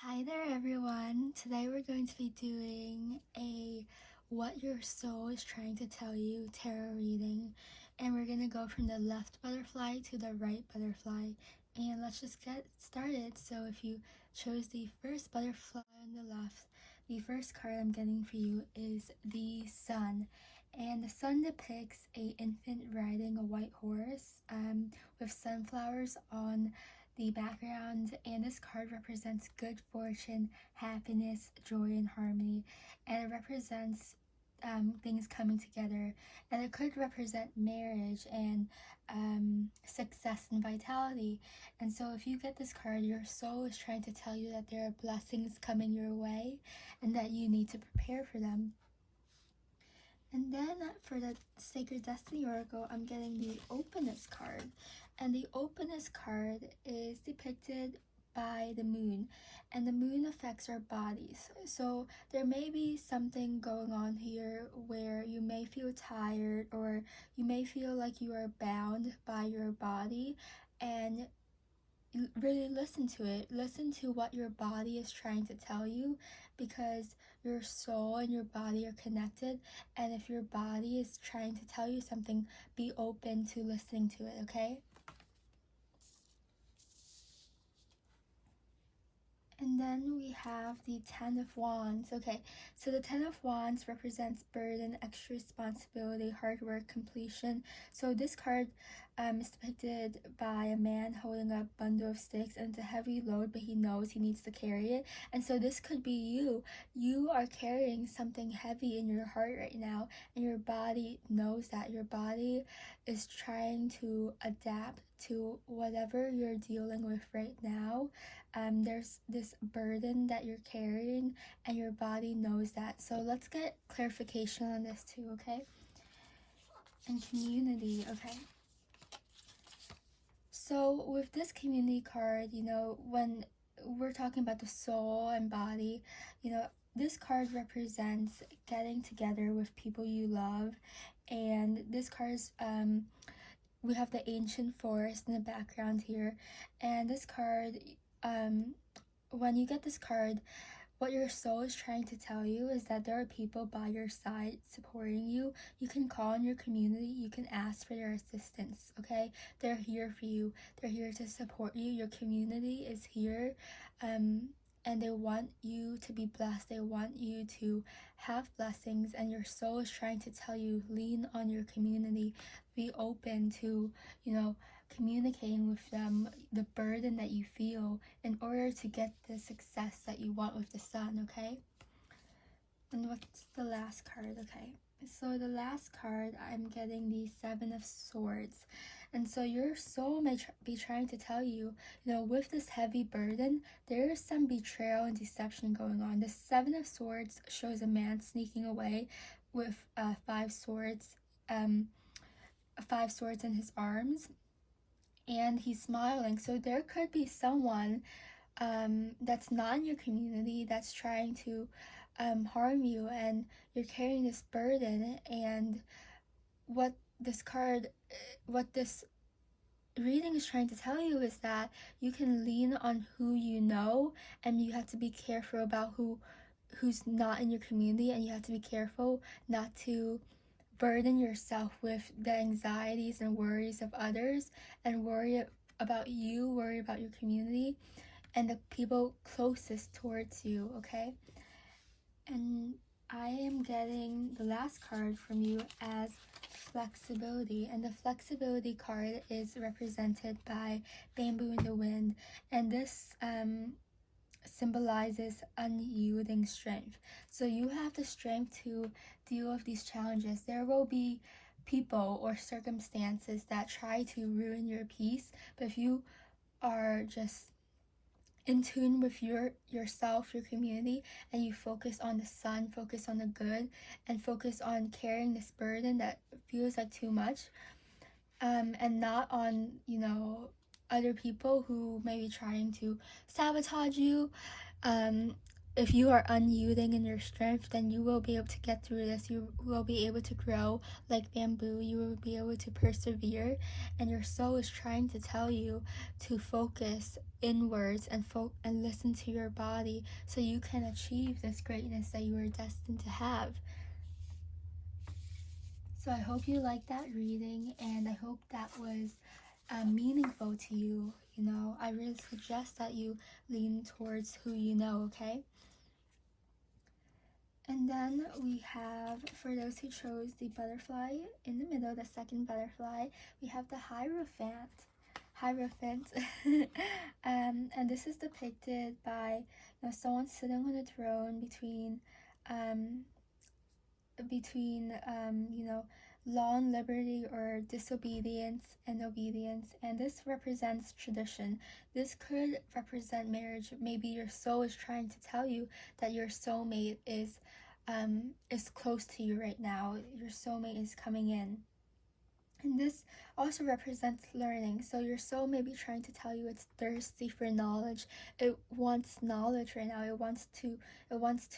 Hi there everyone! Today we're going to be doing a What Your Soul is Trying to Tell You tarot reading, and we're going to go from the left butterfly to the right butterfly, and let's just get started. So if you chose the first butterfly on the left, the first card I'm getting for you is the Sun, and the Sun depicts a infant riding a white horse with sunflowers on the background, and this card represents good fortune, happiness, joy, and harmony, and it represents things coming together, and it could represent marriage and success and vitality. And so if you get this card, your soul is trying to tell you that there are blessings coming your way and that you need to prepare for them. And then for the Sacred Destiny Oracle, I'm getting the Openness card. And the Openness card is depicted by the moon. And the moon affects our bodies. So there may be something going on here where you may feel tired, or you may feel like you are bound by your body. And really listen to it. Listen to what your body is trying to tell you, because your soul and your body are connected, and if your body is trying to tell you something, be open to listening to it, okay? And then we have the Ten of Wands. Okay, so the Ten of Wands represents burden, extra responsibility, hard work, completion. So this card is depicted by a man holding a bundle of sticks, and it's a heavy load, but he knows he needs to carry it. And so this could be you. You are carrying something heavy in your heart right now, and your body knows that. Your body is trying to adapt to whatever you're dealing with right now. There's this burden that you're carrying, and your body knows that. So let's get clarification on this too, okay? And community, okay? So with this community card, when we're talking about the soul and body, this card represents getting together with people you love. And this card is we have the ancient forest in the background here, and this card, when you get this card, what your soul is trying to tell you is that there are people by your side supporting you. You can call on your community, you can ask for their assistance, okay? They're here for you, they're here to support you. Your community is here, and they want you to be blessed, they want you to have blessings, and your soul is trying to tell you, lean on your community, be open to, communicating with them the burden that you feel in order to get the success that you want with the Sun, okay? And what's the last card? Okay, so the last card, I'm getting the Seven of Swords. And so your soul may be trying to tell you, with this heavy burden, there is some betrayal and deception going on. The Seven of Swords shows a man sneaking away with five swords in his arms, and he's smiling. So there could be someone that's not in your community that's trying to harm you, and you're carrying this burden. And what this reading is trying to tell you is that you can lean on who you know, and you have to be careful about who's not in your community, and you have to be careful not to burden yourself with the anxieties and worries of others, and worry about your community and the people closest towards you, okay? And I am getting the last card from you as flexibility, and the flexibility card is represented by bamboo in the wind, and this symbolizes unyielding strength. So you have the strength to deal with these challenges. There will be people or circumstances that try to ruin your peace, but if you are just in tune with yourself, your community, and you focus on the Sun, focus on the good, and focus on carrying this burden that feels like too much, and not on other people who may be trying to sabotage you, if you are unyielding in your strength, then you will be able to get through this. You will be able to grow like bamboo. You will be able to persevere, and your soul is trying to tell you to focus inwards and listen to your body so you can achieve this greatness that you are destined to have. So I hope you liked that reading, and I hope that was meaningful to you. You know, I really suggest that you lean towards who you know, okay? And then we have, for those who chose the butterfly in the middle, the second butterfly, we have the Hierophant. And this is depicted by, you know, someone sitting on a throne between you know, law and liberty, or disobedience and obedience. And this represents tradition. This could represent marriage. Maybe your soul is trying to tell you that your soulmate is close to you right now. Your soulmate is coming in. And this also represents learning. So your soul may be trying to tell you it's thirsty for knowledge. It wants knowledge right now. It wants to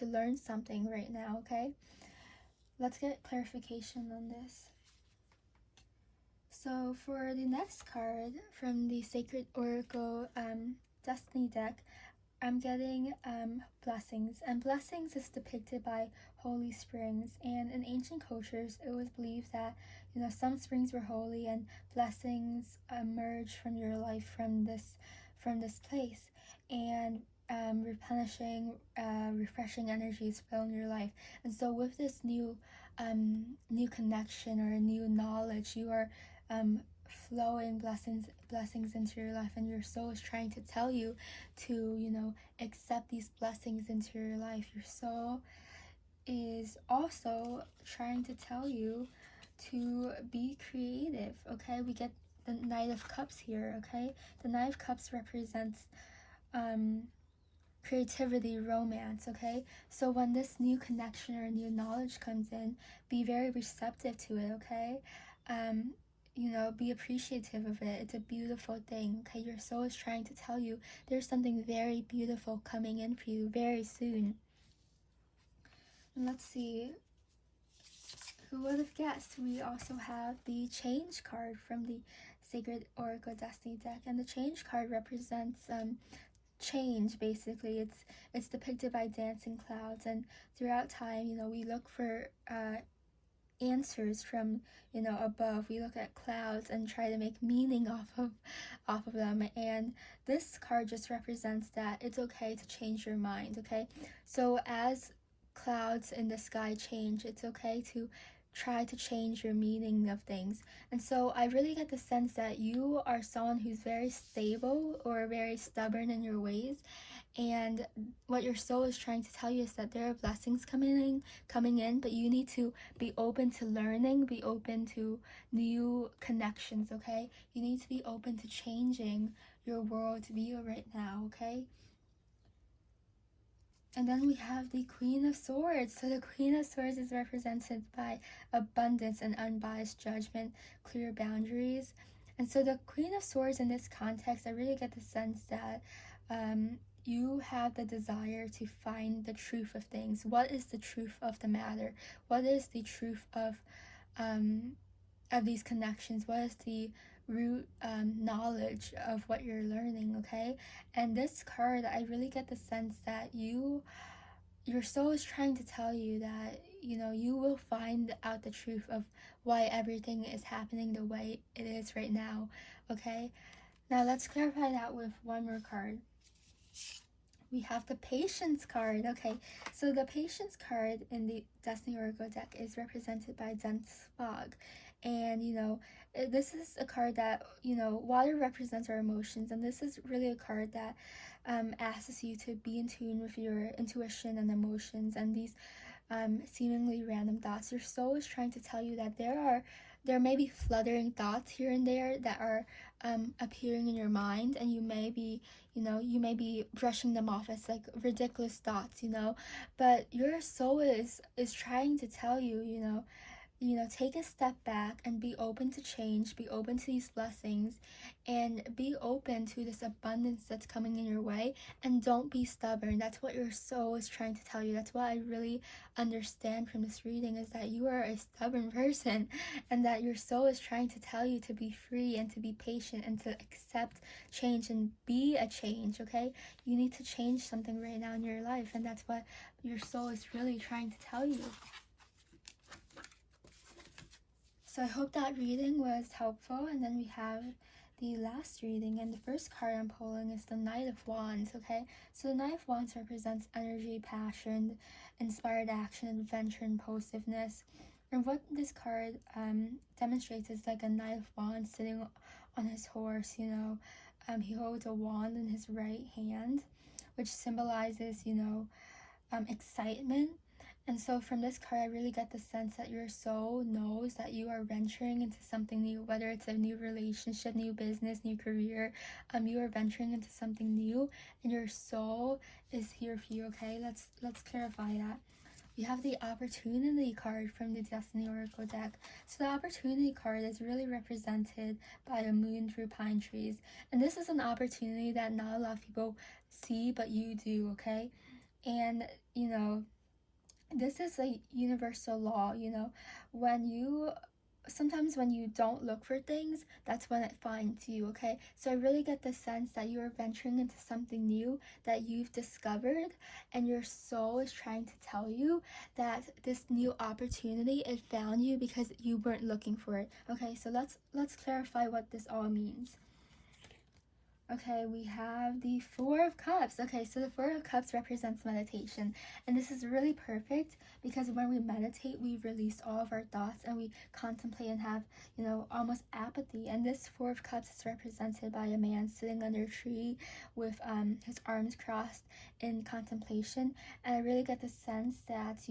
learn something right now, okay? Let's get clarification on this. So for the next card from the Sacred Oracle Destiny deck, I'm getting blessings. And blessings is depicted by holy springs. And in ancient cultures, it was believed that, you know, some springs were holy and blessings emerged from your life from this place. And replenishing, refreshing energies fill in your life. And so with this new connection or new knowledge, you are flowing blessings into your life, and your soul is trying to tell you to, you know, accept these blessings into your life. Your soul is also trying to tell you to be creative, okay? We get the Knight of Cups here, okay? The Knight of Cups represents creativity, romance, okay? So when this new connection or new knowledge comes in, be very receptive to it, okay? You know, be appreciative of it. It's a beautiful thing, okay? Your soul is trying to tell you there's something very beautiful coming in for you very soon. And let's see, who would have guessed? We also have the Change card from the Sacred Oracle Destiny deck, and the Change card represents change. Basically, it's depicted by dancing clouds, and throughout time, you know, we look for answers from, you know, above. We look at clouds and try to make meaning off of them. And this card just represents that it's okay to change your mind, okay? So as clouds in the sky change, it's okay to try to change your meaning of things. And so I really get the sense that you are someone who's very stable or very stubborn in your ways, and what your soul is trying to tell you is that there are blessings coming in, but you need to be open to learning, be open to new connections, okay? You need to be open to changing your world view right now, okay? And then we have the Queen of Swords. So the Queen of Swords is represented by abundance and unbiased judgment, clear boundaries. And so the Queen of Swords in this context, I really get the sense that you have the desire to find the truth of things. What is the truth of the matter? What is the truth of these connections? What is the root knowledge of what you're learning, okay? And this card, I really get the sense that your soul is trying to tell you that, you know, you will find out the truth of why everything is happening the way it is right now, okay? Now let's clarify that with one more card. We have the Patience card. Okay, so the Patience card in the Destiny Oracle deck is represented by dense fog. And, you know, this is a card that, you know, water represents our emotions. And this is really a card that asks you to be in tune with your intuition and emotions and these seemingly random thoughts. Your soul is trying to tell you that there may be fluttering thoughts here and there that are appearing in your mind, and you may be brushing them off as like ridiculous thoughts, you know, but your soul is trying to tell you, you know, take a step back and be open to change, be open to these blessings, and be open to this abundance that's coming in your way, and don't be stubborn. That's what your soul is trying to tell you. That's what I really understand from this reading, is that you are a stubborn person, and that your soul is trying to tell you to be free and to be patient and to accept change and be a change, okay? You need to change something right now in your life, and that's what your soul is really trying to tell you. So I hope that reading was helpful. And then we have the last reading, and the first card I'm pulling is the Knight of Wands, okay? So the Knight of Wands represents energy, passion, inspired action, adventure, impulsiveness. And what this card demonstrates is like a Knight of Wands sitting on his horse, he holds a wand in his right hand, which symbolizes, excitement. And so from this card, I really get the sense that your soul knows that you are venturing into something new, whether it's a new relationship, new business, new career. You are venturing into something new, and your soul is here for you, okay? Let's clarify that. We have the Opportunity card from the Destiny Oracle deck. So the Opportunity card is really represented by a moon through pine trees. And this is an opportunity that not a lot of people see, but you do, okay? And, this is a universal law, sometimes when you don't look for things, that's when it finds you, okay? So I really get the sense that you are venturing into something new that you've discovered, and your soul is trying to tell you that this new opportunity, it found you because you weren't looking for it, okay? So let's clarify what this all means. Okay, we have the Four of Cups. Okay, so the Four of Cups represents meditation. And this is really perfect because when we meditate, we release all of our thoughts and we contemplate and have, almost apathy. And this Four of Cups is represented by a man sitting under a tree with his arms crossed in contemplation. And I really get the sense that,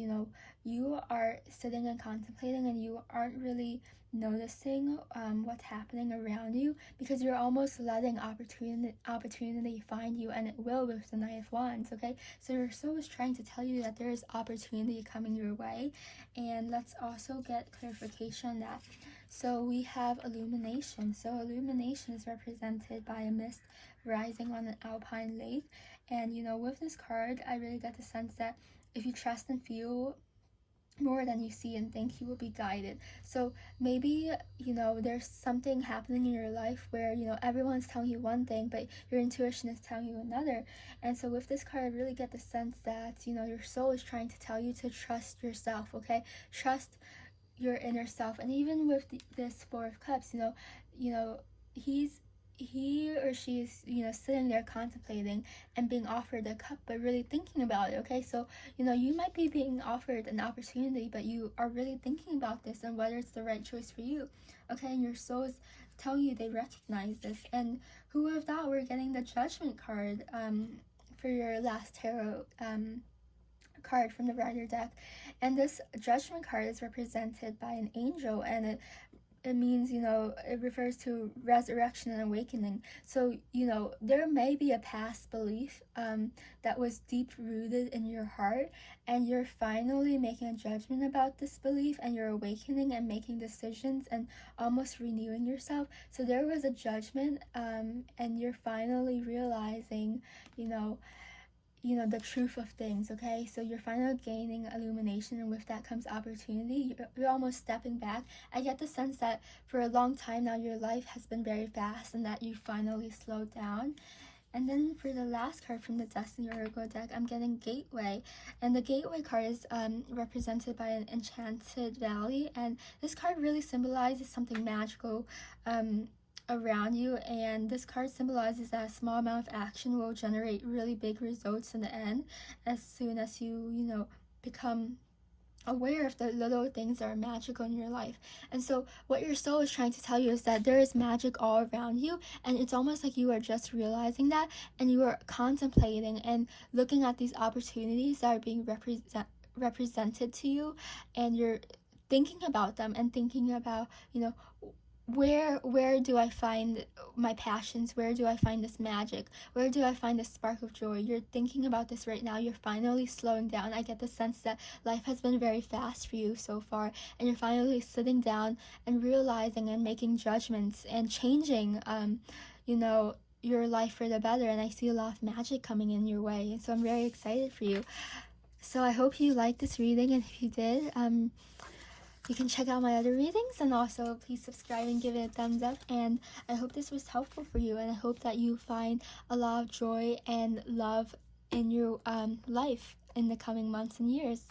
you are sitting and contemplating and you aren't really noticing what's happening around you because you're almost letting opportunity find you, and it will with the Knight of Wands, okay? So your soul is trying to tell you that there is opportunity coming your way. And let's also get clarification on that. So we have illumination. So illumination is represented by a mist rising on an alpine lake. And with this card, I really get the sense that if you trust and feel more than you see and think, you will be guided. So maybe there's something happening in your life where everyone's telling you one thing, but your intuition is telling you another. And so with this card, I really get the sense that your soul is trying to tell you to trust yourself, okay? Trust your inner self. And even with this Four of Cups, he or she is sitting there contemplating and being offered a cup, but really thinking about it, okay? So you might be being offered an opportunity, but you are really thinking about this and whether it's the right choice for you, okay? And your soul is telling you they recognize this. And who would have thought we're getting the Judgment card for your last tarot card from the Rider deck. And this Judgment card is represented by an angel, and it means, it refers to resurrection and awakening. So, there may be a past belief that was deep rooted in your heart, and you're finally making a judgment about this belief, and you're awakening and making decisions and almost renewing yourself. So there was a judgment, and you're finally realizing, the truth of things, okay? So you're finally gaining illumination, and with that comes opportunity. You're almost stepping back. I get the sense that for a long time now, your life has been very fast and that you finally slowed down. And then for the last card from the Destiny Oracle deck, I'm getting Gateway. And the Gateway card is represented by an enchanted valley. And this card really symbolizes something magical around you. And this card symbolizes that a small amount of action will generate really big results in the end, as soon as you become aware of the little things that are magical in your life. And so what your soul is trying to tell you is that there is magic all around you, and it's almost like you are just realizing that, and you are contemplating and looking at these opportunities that are being represented to you, and you're thinking about them and thinking about where do I find my passions? Where do I find this magic? Where do I find this spark of joy? You're thinking about this right now. You're finally slowing down. I get the sense that life has been very fast for you so far, and you're finally sitting down and realizing and making judgments and changing you know, your life for the better. And I see a lot of magic coming in your way, and so I'm very excited for you. So I hope you liked this reading, and if you did, you can check out my other readings, and also please subscribe and give it a thumbs up. And I hope this was helpful for you, and I hope that you find a lot of joy and love in your life in the coming months and years.